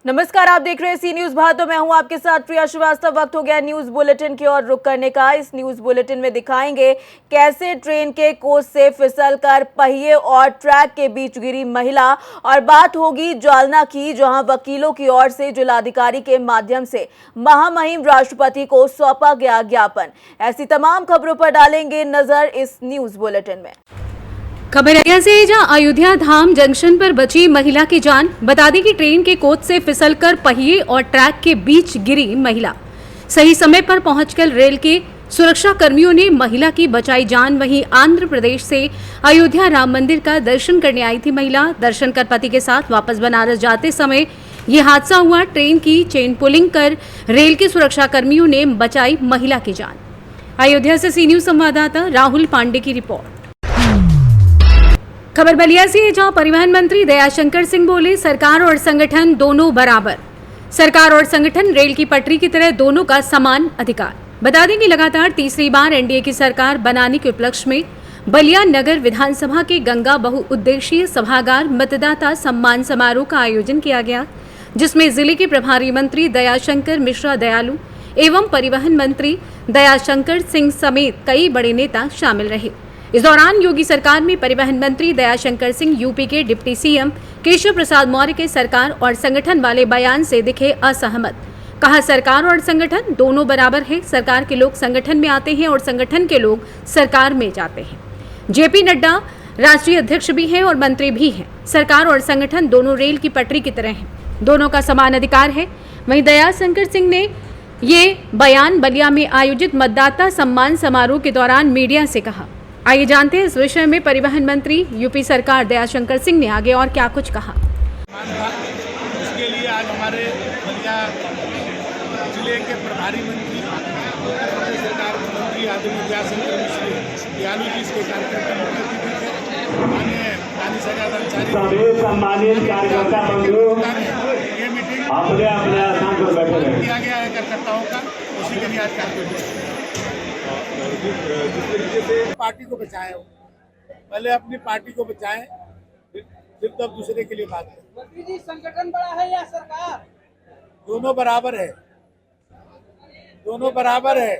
नमस्कार, आप देख रहे हैं सी न्यूज भारत। मैं हूं आपके साथ प्रिया श्रीवास्तव। वक्त हो गया न्यूज बुलेटिन की ओर रुक करने का। इस न्यूज बुलेटिन में दिखाएंगे कैसे ट्रेन के कोच से फिसलकर पहिए और ट्रैक के बीच गिरी महिला, और बात होगी जालना की, जहां वकीलों की ओर से जिलाधिकारी के माध्यम से महामहिम राष्ट्रपति को सौंपा गया ज्ञापन। ऐसी तमाम खबरों पर डालेंगे नजर इस न्यूज बुलेटिन में। खबर अयोध्या से, जहां अयोध्या धाम जंक्शन पर बची महिला की जान। बता दें कि ट्रेन के कोच से फिसलकर पहिए और ट्रैक के बीच गिरी महिला। सही समय पर पहुंचकर रेल के सुरक्षा कर्मियों ने महिला की बचाई जान। वहीं आंध्र प्रदेश से अयोध्या राम मंदिर का दर्शन करने आई थी महिला। दर्शन कर पति के साथ वापस बनारस जाते समय ये हादसा हुआ। ट्रेन की चेन पुलिंग कर रेल के सुरक्षा कर्मियों ने बचाई महिला की जान। अयोध्या से सी न्यूज संवाददाता राहुल पांडे की रिपोर्ट। खबर बलिया से है, जहां परिवहन मंत्री दयाशंकर सिंह बोले, सरकार और संगठन दोनों बराबर। सरकार और संगठन रेल की पटरी की तरह दोनों का समान अधिकार। बता दें कि लगातार तीसरी बार एनडीए की सरकार बनाने के उपलक्ष्य में बलिया नगर विधानसभा के गंगा बहुउद्देशीय सभागार मतदाता सम्मान समारोह का आयोजन किया गया, जिसमें जिले के प्रभारी मंत्री दयाशंकर मिश्रा दयालु एवं परिवहन मंत्री दयाशंकर सिंह समेत कई बड़े नेता शामिल रहे। इस दौरान योगी सरकार में परिवहन मंत्री दयाशंकर सिंह यूपी के डिप्टी सीएम केशव प्रसाद मौर्य के सरकार और संगठन वाले बयान से दिखे असहमत। कहा, सरकार और संगठन दोनों बराबर है। सरकार के लोग संगठन में आते हैं और संगठन के लोग सरकार में जाते हैं। जेपी नड्डा राष्ट्रीय अध्यक्ष भी हैं और मंत्री भी हैं। सरकार और संगठन दोनों रेल की पटरी की तरह हैं, दोनों का समान अधिकार है। वहीं दयाशंकर सिंह ने ये बयान बलिया में आयोजित मतदाता सम्मान समारोह के दौरान मीडिया से कहा। आइए जानते हैं इस विषय में परिवहन मंत्री यूपी सरकार दयाशंकर सिंह ने आगे और क्या कुछ कहा। इसके लिए आज हमारे बलिया जिले के प्रभारी मंत्री, उत्तर प्रदेश सरकार के मंत्री आदरणीय दयाशंकर मिश्रा दयालु जी इसके कार्यक्रम में मुख्य अतिथि थे। माननीय रानी सजाद अंसारी सम्मानित कार्यकर्ता बंधुओं, ये मीटिंग अपने स्थान पर बैठे रहे। किया गया है कार्यकर्ताओं का, उसी के लिए आज कार्यक्रम जिस तरीके से पार्टी को बचाएं, पहले अपनी पार्टी को बचाएं, फिर तब दूसरे के लिए बात करें। मंत्री जी, संगठन बड़ा है या सरकार? दोनों बराबर है, दोनों बराबर है।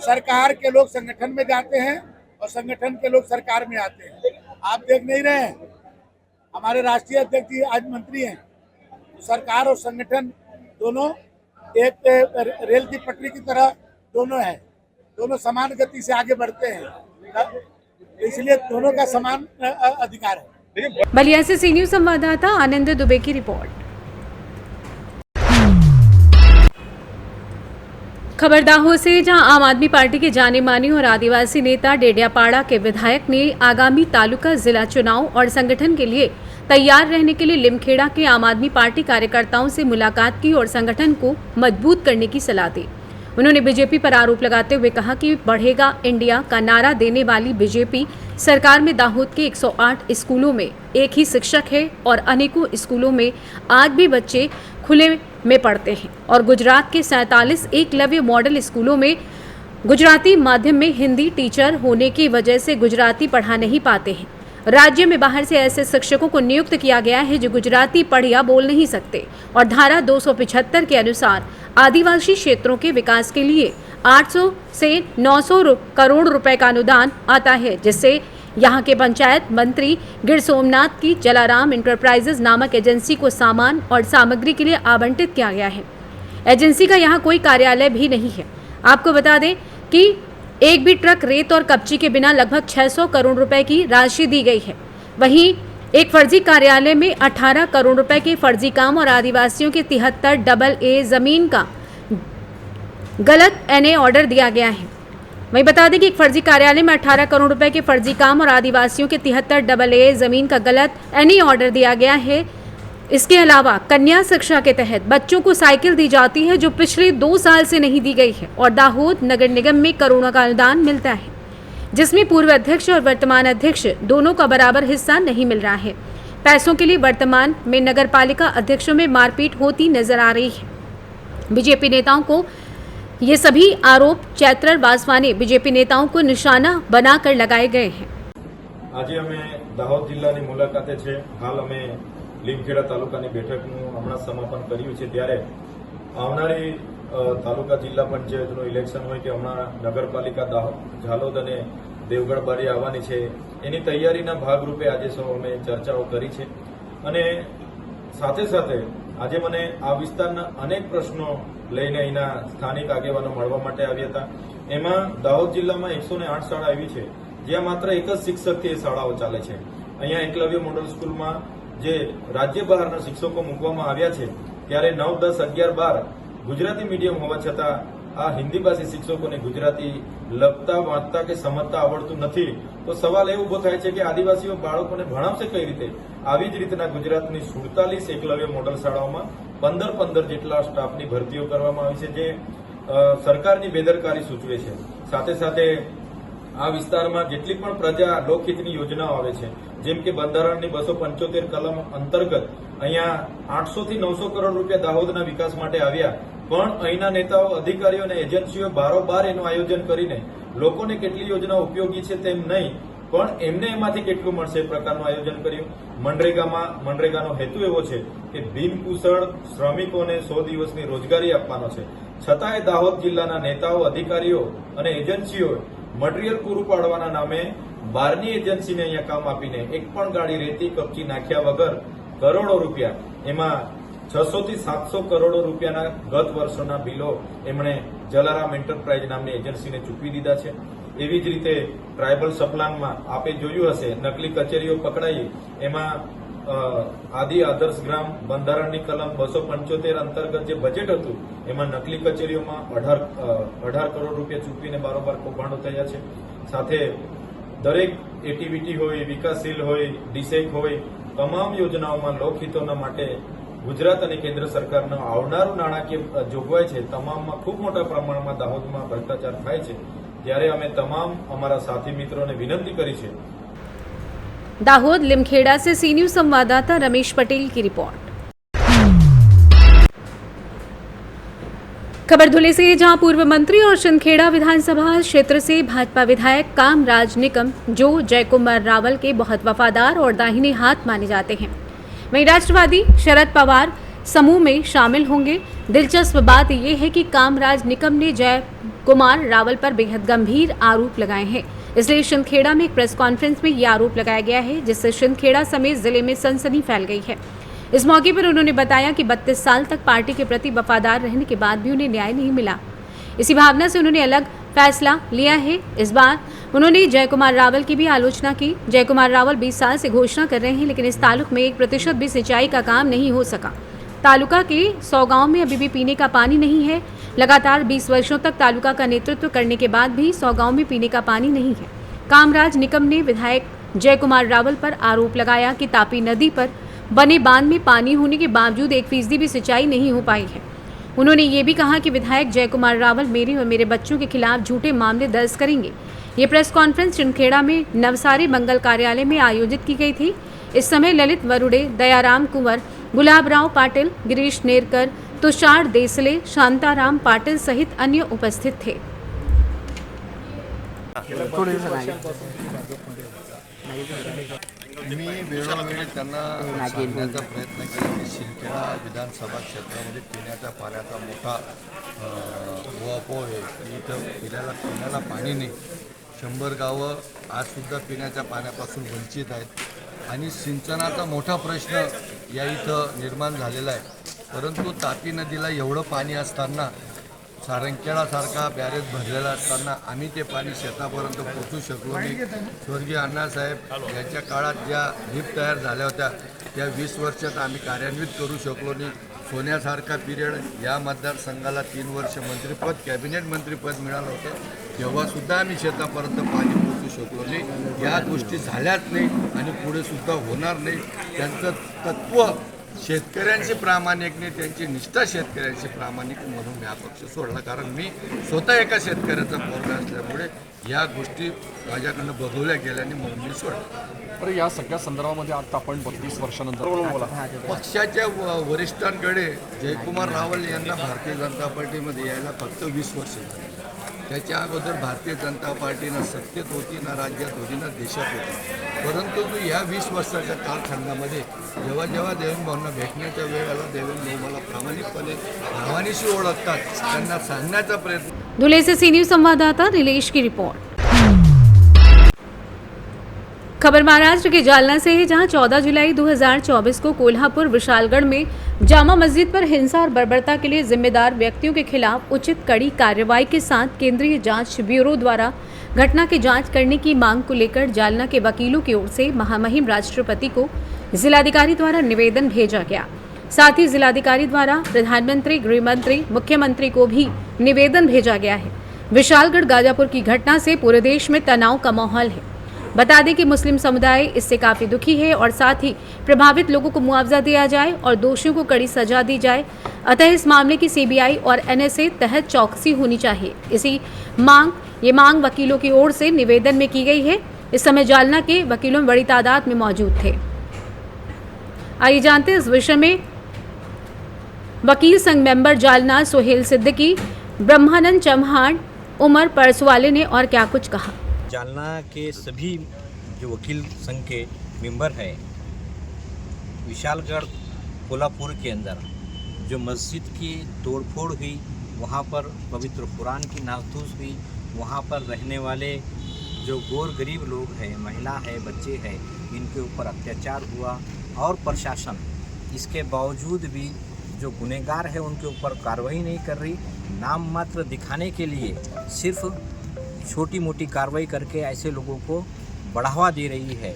सरकार के लोग संगठन में जाते हैं और संगठन के लोग सरकार में आते हैं। आप देख नहीं रहे हैं, हमारे राष्ट्रीय अध्यक्ष जी आज मंत्री हैं। सरकार और संगठन दोनों एक रेल की पटरी की तरह दोनों हैं, दोनों समान गति से आगे बढ़ते हैं, इसलिए दोनों का समान अधिकार है। बलिया से सी न्यूज संवाददाता आनंद दुबे की रिपोर्ट। खबर दाहोद से, जहां आम आदमी पार्टी के जाने माने और आदिवासी नेता डेडियापाड़ा के विधायक ने आगामी तालुका जिला चुनाव और संगठन के लिए तैयार रहने के लिए लिमखेड़ा के आम आदमी पार्टी कार्यकर्ताओं से मुलाकात की और संगठन को मजबूत करने की सलाह दी। उन्होंने बीजेपी पर आरोप लगाते हुए कहा कि बढ़ेगा इंडिया का नारा देने वाली बीजेपी सरकार में दाहोद के 108 स्कूलों में एक ही शिक्षक है और अनेकों स्कूलों में आज भी बच्चे खुले में पढ़ते हैं, और गुजरात के 47 एकलव्य मॉडल स्कूलों में गुजराती माध्यम में हिंदी टीचर होने की वजह से गुजराती पढ़ा नहीं पाते हैं। राज्य में बाहर से ऐसे शिक्षकों को नियुक्त किया गया है जो गुजराती पढ़ या बोल नहीं सकते, और धारा 275 के अनुसार आदिवासी क्षेत्रों के विकास के लिए 800 से 900 करोड़ रुपए का अनुदान आता है, जिससे यहां के पंचायत मंत्री गिर सोमनाथ की जलाराम इंटरप्राइजेज नामक एजेंसी को सामान और सामग्री के लिए आवंटित किया गया है। एजेंसी का यहां कोई कार्यालय भी नहीं है। आपको बता दें कि एक भी ट्रक रेत और कपची के बिना लगभग 600 करोड़ रुपए की राशि दी गई है। वहीं एक फर्जी कार्यालय में 18 करोड़ रुपए के फर्जी काम और आदिवासियों के 73 AA जमीन का गलत NA ऑर्डर दिया गया है। वहीं बता दें कि एक फर्जी कार्यालय में 18 करोड़ रुपए के फर्जी काम और आदिवासियों के 73 AA जमीन का गलत NA ऑर्डर दिया गया है। इसके अलावा कन्या शिक्षा के तहत बच्चों को साइकिल दी जाती है, जो पिछले 2 साल से नहीं दी गई है, और दाहोद नगर निगम में करोड़ों का अनुदान मिलता है, जिसमें पूर्व अध्यक्ष और वर्तमान अध्यक्ष दोनों का बराबर हिस्सा नहीं मिल रहा है। पैसों के लिए वर्तमान में नगर पालिका अध्यक्षों में मारपीट होती नजर आ रही है। बीजेपी नेताओं को ये सभी आरोप चैत्र वासवानी बीजेपी नेताओं को निशाना बनाकर लगाए गए हैं। आज अमे दाहोद जिल्लाની મુલાકાતે છે। હાલ અમે લીમખેડા તાલુકાની બેઠકનું હમણાં સમાપન કર્યું છે, ત્યારે આવનારી તાલુકા જિલ્લા પંચાયતનું ઇલેક્શન હોય કે હમણાં નગરપાલિકા ઝાલોદ અને દેવગઢ બારી આવવાની છે, એની તૈયારીના ભાગરૂપે આજે સૌ અમે ચર્ચાઓ કરી છે. અને સાથે સાથે આજે મને આ વિસ્તારના અનેક પ્રશ્નો લઈને અહીંના સ્થાનિક આગેવાનો મળવા માટે આવ્યા હતા. એમાં દાહોદ જિલ્લામાં 108 શાળા એવી છે જ્યાં માત્ર એક જ શિક્ષકથી એ શાળાઓ ચાલે છે. અહીંયા એકલવ્ય મોડલ સ્કૂલમાં જે રાજ્ય બહારના શિક્ષકો મૂકવામાં આવ્યા છે, ત્યારે 9, 10, 11, 12 ગુજરાતી મીડિયમ હોવા છતાં આ હિન્દી ભાષી શિક્ષકોને ગુજરાતી લખતા વાંચતા કે સમજતા આવડતું નથી. તો સવાલ એ ઉભો થાય છે કે આદિવાસીઓ બાળકોને ભણાવશે કઈ રીતે? આવી જ રીતના ગુજરાતની 47 એકલવ્ય મોડલ શાળાઓમાં 15 જેટલા સ્ટાફની ભરતીઓ કરવામાં આવી છે, જે સરકારની બેદરકારી સૂચવે છે. સાથે સાથે આ વિસ્તારમાં જેટલી પણ પ્રજા લોકહિતની યોજનાઓ આવે છે, જેમ કે બંધારણની 275 કલમ અંતર્ગત અહીંયા 800 થી 900 કરોડ રૂપિયા દાહોદના વિકાસ માટે આવ્યા, પણ અહીંના નેતાઓ, અધિકારીઓ અને એજન્સીઓ બારોબાર એનું આયોજન કરીને લોકોને કેટલી યોજના ઉપયોગી છે તેમ નહીં, પણ એમને એમાંથી કેટલું મળશે એ પ્રકારનું આયોજન કર્યું. મનરેગાનો હેતુ એવો છે કે બિનકુશળ શ્રમિકોને 100 દિવસની રોજગારી આપવાનો છે, છતાંય દાહોદ જિલ્લાના નેતાઓ, અધિકારીઓ અને એજન્સીઓ મટીરીયલ પૂરું પાડવાના નામે બહારની એજન્સીને અહીંયા કામ આપીને એક પણ ગાડી રેતી કપચી નાખ્યા વગર કરોડો રૂપિયા, એમાં 600 થી 700 કરોડો રૂપિયાના ગત વર્ષોના બિલો એમણે જલારામ એન્ટરપ્રાઇઝ નામની એજન્સીને ચૂકવી દીધા છે. એવી જ રીતે ટ્રાયબલ સપ્લાનમાં આપે જોયું હશે, નકલી કચેરીઓ પકડાઈ. એમાં આદિ આદર્શ ગ્રામ બંધારણની કલમ 275 અંતર્ગત જે બજેટ હતું, એમાં નકલી કચેરીઓમાં 18 કરોડ રૂપિયા ચૂકવીને બારોબાર કૌભાંડો થયા છે. સાથે દરેક એટીવીટી હોય, વિકાસશીલ હોય, ડીસેક હોય, તમામ યોજનાઓમાં લોકહિતોના માટે ગુજરાત અને કેન્દ્ર સરકારનું આવનારું નાણાકીય જોગવાઈ છે, તમામમાં ખૂબ મોટા પ્રમાણમાં દાહોદમાં ભ્રષ્ટાચાર થાય છે. ત્યારે અમે તમામ અમારા સાથી મિત્રોને વિનંતી કરી છે. दाहोद लिमखेड़ा से सी न्यूज संवाददाता रमेश पटेल की रिपोर्ट। खबर धुले से, जहां पूर्व मंत्री और शिंदखेड़ा विधानसभा क्षेत्र से भाजपा विधायक कामराज निकम, जो जयकुमार रावल के बहुत वफादार और दाहिने हाथ माने जाते हैं, वहीं राष्ट्रवादी शरद पवार समूह में शामिल होंगे। दिलचस्प बात यह है कि कामराज निकम ने जयकुमार रावल पर बेहद गंभीर आरोप लगाए हैं, इसलिए शिंदखेड़ा में एक प्रेस कॉन्फ्रेंस में ये आरोप लगाया गया है, जिससे शिंदखेड़ा समेत जिले में सनसनी फैल गई है। इस मौके पर उन्होंने बताया कि 32 साल तक पार्टी के प्रति वफादार रहने के बाद भी उन्हें न्याय नहीं मिला। इसी भावना से उन्होंने अलग फैसला लिया है। इस बार उन्होंने जयकुमार रावल की भी आलोचना की। जयकुमार रावल 20 साल से घोषणा कर रहे हैं, लेकिन इस तालुक में 1% भी सिंचाई का काम नहीं हो सका। तालुका के 100 गाँव में अभी भी पीने का पानी नहीं है। लगातार 20 वर्षों तक तालुका का नेतृत्व करने के बाद भी 100 गाँव में पीने का पानी नहीं है। कामराज निकम ने विधायक जयकुमार रावल पर आरोप लगाया कि तापी नदी पर बने बांध में पानी होने के बावजूद 1% भी सिंचाई नहीं हो पाई है। उन्होंने ये भी कहा कि विधायक जयकुमार रावल मेरे और मेरे बच्चों के खिलाफ झूठे मामले दर्ज करेंगे। ये प्रेस कॉन्फ्रेंस शिंदखेड़ा में नवसारी मंगल कार्यालय में आयोजित की गई थी। इस समय ललित वरुड़े, दयाराम कुंवर, गुलाबराव पाटिल, गिरीश नेरकर, तुषार देसले, शांताराम पाटिल सहित अन्य उपस्थित थे। मी वेळोवेळी त्यांना सांगण्याचा प्रयत्न केला की शिंदखेडा विधानसभा क्षेत्रामध्ये पिण्याच्या पाण्याचा मोठा उहापोह आहे. इथं पिण्याला पाणी नाही. 100 गावं आजसुद्धा पिण्याच्या पाण्यापासून वंचित आहेत आणि सिंचनाचा मोठा प्रश्न या इथं निर्माण झालेला आहे. परंतु तापी नदीला एवढं पाणी असताना, सारंगखेडासारखा बॅरेज भरलेला असताना आम्ही ते पाणी शेतापर्यंत पोहोचू शकलो नाही. स्वर्गीय अण्णासाहेब यांच्या काळात ज्या ढीप तयार झाल्या होत्या त्या 20 वर्षात आम्ही कार्यान्वित करू शकलो नाही. सोन्यासारखा पिरियड या मतदारसंघाला 3 वर्ष मंत्रिपद, कॅबिनेट मंत्रिपद मिळालं होतं, तेव्हासुद्धा आम्ही शेतापर्यंत पाणी पोहोचू शकलो नाही. या गोष्टी झाल्याच नाही आणि पुढे सुद्धा होणार नाही. त्यांचं तत्त्व शेतकऱ्यांशी प्रामाणिक नाही, त्यांची निष्ठा शेतकऱ्यांशी प्रामाणिक म्हणून मी हा पक्ष सोडला. कारण मी स्वतः एका शेतकऱ्याचा पोरगा असल्यामुळे या गोष्टी माझ्याकडनं बघवल्या गेल्याने म्हणून मी सोडला. तर या सगळ्या संदर्भामध्ये आता आपण 32 वर्षानंतर पक्षाच्या वरिष्ठांकडे जयकुमार रावल यांना भारतीय जनता पार्टीमध्ये यायला फक्त 20 वर्ष झाली. त्याच्या अगोदर भारतीय जनता पार्टीनं सत्तेत होती, ना राज्यात होती, ना देशात होती. परंतु जो या 20 वर्षाच्या कालखंडामध्ये जेव्हा जेव्हा देवेंद्र भाऊंना भेटण्याच्या वेळेला देवेंद्र भाऊ मला प्रामाणिकपणे नावानिशी ओळखतात, त्यांना सांगण्याचा प्रयत्न. धुले से सी न्यूज संवाददाता नीलेश की रिपोर्ट। खबर महाराष्ट्र के जालना से है, जहां 14 जुलाई 2024 को कोल्हापुर विशालगढ़ में जामा मस्जिद पर हिंसा और बर्बरता के लिए जिम्मेदार व्यक्तियों के खिलाफ उचित कड़ी कार्रवाई के साथ केंद्रीय जांच ब्यूरो द्वारा घटना की जांच करने की मांग को लेकर जालना के वकीलों की ओर से महामहिम राष्ट्रपति को जिलाधिकारी द्वारा निवेदन भेजा गया। साथ ही जिलाधिकारी द्वारा प्रधानमंत्री, गृह मंत्री, मुख्यमंत्री को भी निवेदन भेजा गया है। विशालगढ़ गाजापुर की घटना से पूरे देश में तनाव का माहौल है। बता दें कि मुस्लिम समुदाय इससे काफ़ी दुखी है और साथ ही प्रभावित लोगों को मुआवजा दिया जाए और दोषियों को कड़ी सजा दी जाए। अतः इस मामले की सीबीआई और एनएसए तहत चौकसी होनी चाहिए। ये मांग वकीलों की ओर से निवेदन में की गई है। इस समय जालना के वकीलों में बड़ी तादाद में मौजूद थे। आइए जानते हैं इस विषय में वकील संघ मेंबर जालना सोहेल सिद्दीकी, ब्रह्मानंद चौहान, उमर परसवाले ने और क्या कुछ कहा। जालना के सभी जो वकील संघ के मेंबर हैं, विशालगढ़ कोल्हापुर के अंदर जो मस्जिद की तोड़फोड़ हुई, वहाँ पर पवित्र कुरान की नासधूस हुई, वहाँ पर रहने वाले जो गौर गरीब लोग हैं, महिला है, बच्चे हैं, इनके ऊपर अत्याचार हुआ और प्रशासन इसके बावजूद भी जो गुनहगार है उनके ऊपर कार्रवाई नहीं कर रही। नाम मात्र दिखाने के लिए सिर्फ छोटी मोटी कार्रवाई करके ऐसे लोगों को बढ़ावा दे रही है।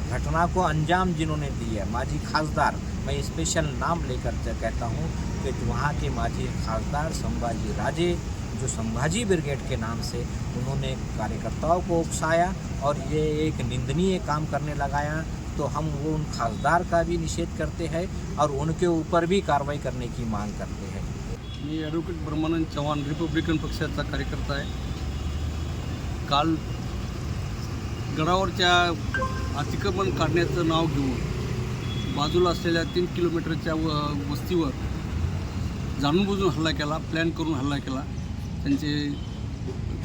घटना को अंजाम जिन्होंने दी है माजी खासदार, मैं स्पेशल नाम लेकर कहता हूँ कि वहाँ के माजी खासदार संभाजी राजे, जो संभाजी ब्रिगेड के नाम से उन्होंने कार्यकर्ताओं को उकसाया और ये एक निंदनीय काम करने लगाया, तो हम वो उन खासदार का भी निषेध करते हैं और उनके ऊपर भी कार्रवाई करने की मांग करते हैं। मी ॲडव्होकेट ब्रह्मानंद चव्हाण, रिपब्लिकन पक्षाचा कार्यकर्ता आहे। काल गडावरच्या अतिक्रमण काढण्याचं नाव घेऊन बाजूला असलेल्या 3 किलोमीटरच्या वस्तीवर जाणूनबुजून हल्ला केला, प्लॅन करून हल्ला केला। त्यांचे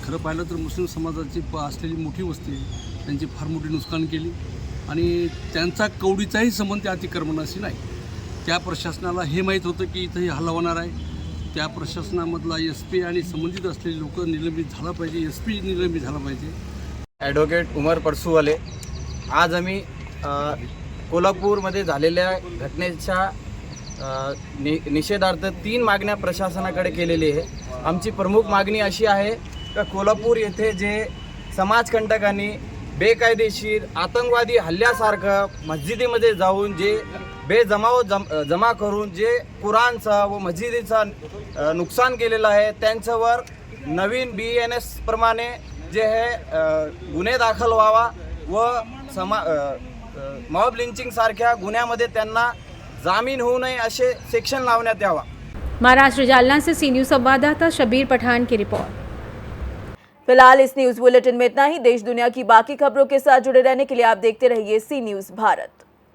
खरं पाहिलं तर मुस्लिम समाजाची असलेली मोठी वस्ती आहे, त्यांची फार मोठी नुकसान केली आणि त्यांचा कवडीचाही संबंध त्या अतिक्रमणाशी नाही। त्या प्रशासनाला हे माहीत होतं की इथं हल्ला होणार आहे। त्या प्रशासनामधला SP आणि संबंधित असलेले लोक निलंबित झाला पाहिजे, SP निलंबित झाला पाहिजे। ॲडव्होकेट उमर परसुवाले, आज आम्ही कोल्हापूरमध्ये झालेल्या घटनेच्या निषेधार्थ 3 मागण्या प्रशासनाकडे केलेली आहे। आमची प्रमुख मागणी अशी आहे की कोल्हापूर येथे जे समाजकंटकांनी बेकायदेशीर आतंकवादी हल्ल्यासारखं मस्जिदीमध्ये जाऊन जे जमा करून जे कुरानचा व मस्जिदीचा नुकसान केलेलं आहे, त्यांच्यावर नवीन BNS प्रमाणे जे आहे गुन्हे दाखल व्हावा व मॉब लिंचिंग सारख्या गुन्ह्यामध्ये त्यांना जामीन होऊ नये असे सेक्शन लावण्यात यावा। महाराष्ट्र जालना से सी न्यूज संवाददाता शबीर पठान की रिपोर्ट। फिलहाल इस न्यूज बुलेटिन में इतना ही। देश दुनिया की बाकी खबरों के साथ जुड़े रहने के लिए आप देखते रहिए सी न्यूज भारत।